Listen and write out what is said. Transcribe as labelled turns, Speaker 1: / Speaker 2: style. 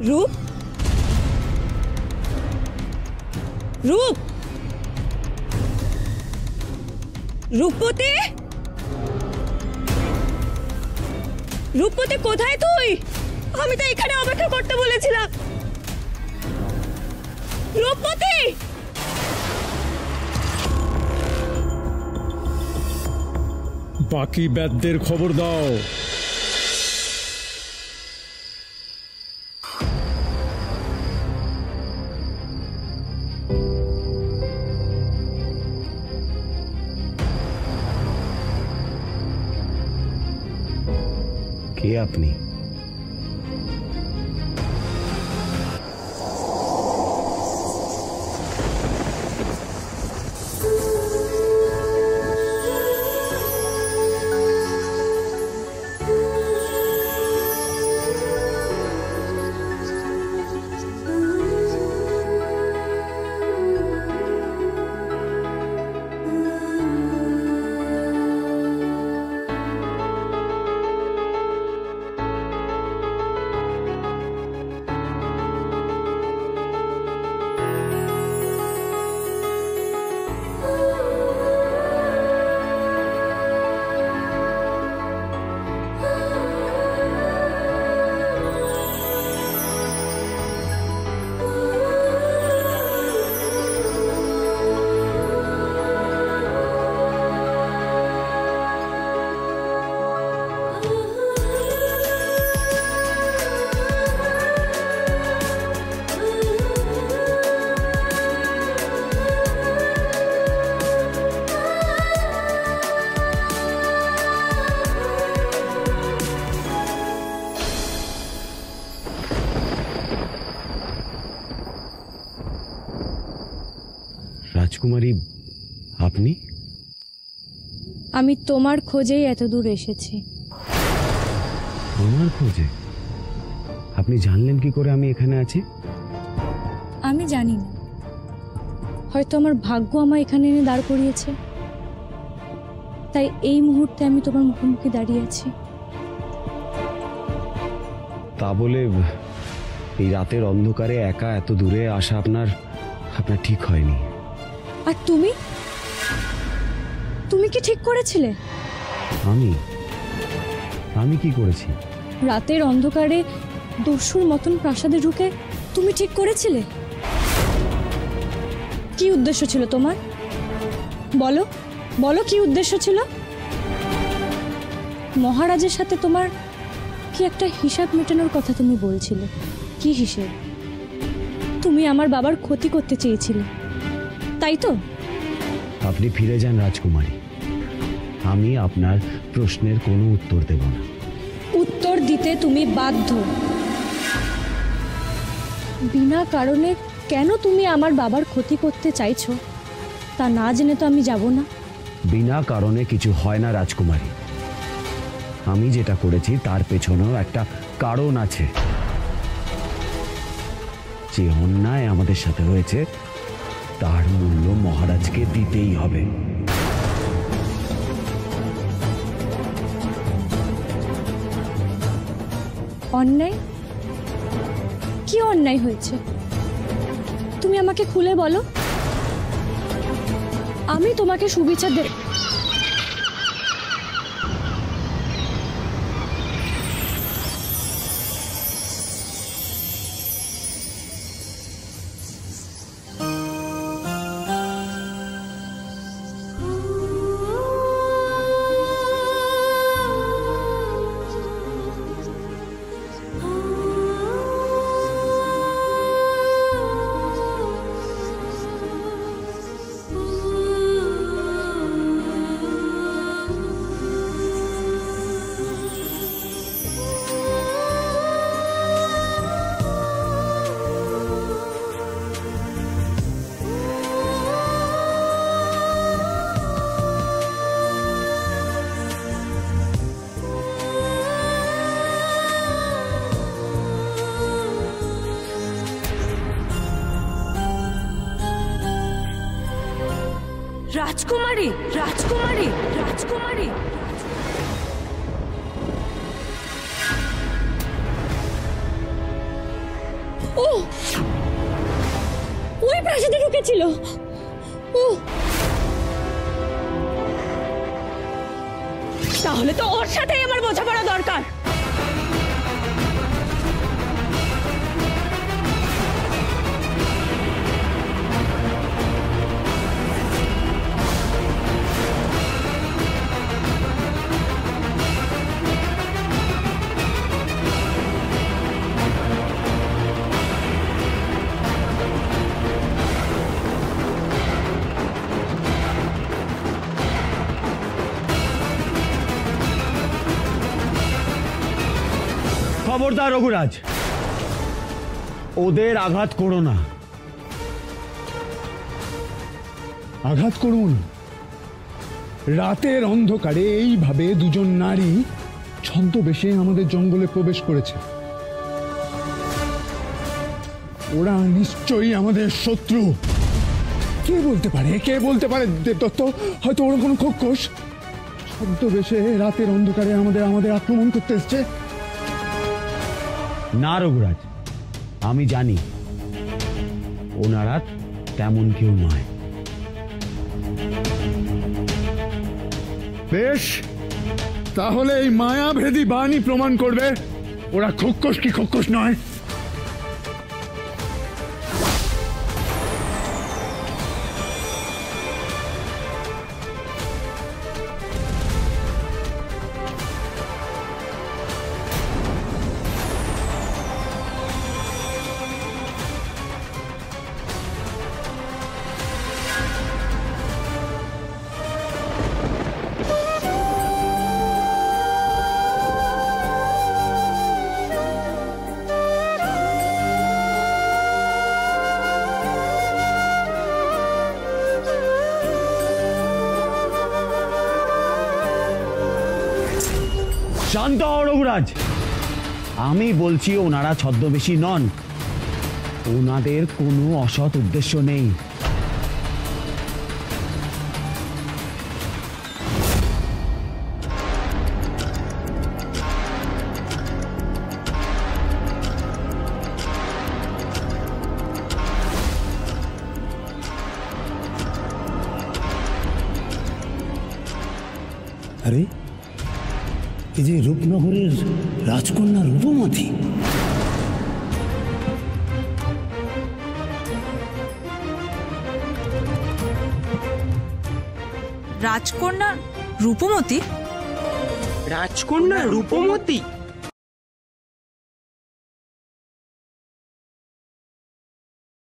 Speaker 1: রূপ, রূপ, রূপপতি, রূপপতি কোথায় তুই? আমি তো এখানে অপেক্ষা করতে বলেছিলাম। রূপপতি,
Speaker 2: বাকি ব্যাধদের খবর দাও।
Speaker 3: কে আপনি? রাজকুমারী, আপনি?
Speaker 1: আমি তোমার খোঁজেই এত দূর এসেছি।
Speaker 3: আমার খোঁজে? আপনি জানলেন কি করে আমি এখানে আছি?
Speaker 1: আমি জানি না, হয়তো আমার ভাগ্য আমায় এখানে এনে দাঁড় করিয়েছে, তাই এই মুহূর্তে আমি তোমার মুখোমুখি দাঁড়িয়ে আছি।
Speaker 3: তা বলে এই রাতের অন্ধকারে একা এত দূরে আসা আপনার ঠিক হয়নি।
Speaker 1: আর তুমি তুমি কি ঠিক করেছিলে?
Speaker 3: আমি কি করেছি?
Speaker 1: রাতের অন্ধকারে দস্যুর মতন প্রাসাদে ঢুকে তুমি ঠিক করেছিলে? কি উদ্দেশ্য ছিল তোমার? বলো বলো, কি উদ্দেশ্য ছিল? মহারাজের সাথে তোমার কি একটা হিসাব মেটানোর কথা তুমি বলছিলে। কি হিসেব? তুমি আমার বাবার ক্ষতি করতে চেয়েছিলে, তাই তো?
Speaker 3: আপনি ফিরে যান রাজকুমারী, আমি আপনার প্রশ্নের কোনো উত্তর দেব না।
Speaker 1: উত্তর দিতে তুমি বাধ্য। বিনা কারণে কেন তুমি আমার বাবার ক্ষতি করতে চাইছো তা না জেনে তো আমি যাব না।
Speaker 3: বিনা কারণে কিছু হয় না রাজকুমারী। আমি যেটা করেছি তার পেছনেও একটা কারণ আছে। যে অন্যায় আমাদের সাথে হয়েছে তার মূল্য মহারাজকে দিতেই হবে।
Speaker 1: অন্যায়? কি অন্যায় হয়েছে তুমি আমাকে খুলে বলো, আমি তোমাকে সুবিচার দেব। রাজকুমারী, রাজকুমারী, রাজকুমারী। ও ওই প্রাসাদে ঢুকেছিল। ও তাহলে তো ওর সাথেই আমার বোঝাপড়া দরকার।
Speaker 3: খবরদার রঘুরাজ, ওদের আঘাত করো না।
Speaker 4: আঘাত করুন? রাতের অন্ধকারে এইভাবে দুজন নারী ছদ্মবেশে আমাদের জঙ্গলে প্রবেশ করেছে। ওরা নিশ্চয়ই আমাদের শত্রু। কে বলতে পারে, কে বলতে পারে দেবদত্ত? হয়তো ওরা কোনো খোকস ছদ্মবেশে রাতের অন্ধকারে আমাদের আক্রমণ করতে এসছে।
Speaker 3: না রঘুরাজ, আমি জানি ওনারা তেমন কেউ নয়।
Speaker 4: বেশ, তাহলে এই মায়াভেদী বাণী প্রমাণ করবে ওরা খোকস কি খোকস নয়।
Speaker 3: শান্ত হও রঘুরাজ, আমি বলছি ওনারা ছদ্মবেশী নন। ওনাদের কোনো অসৎ উদ্দেশ্য নেই।
Speaker 5: আরে এই যে রূপনগরের রাজকন্যা রূপমতী।
Speaker 6: রাজকন্যা রূপমতী?
Speaker 7: রাজকন্যা রূপমতী?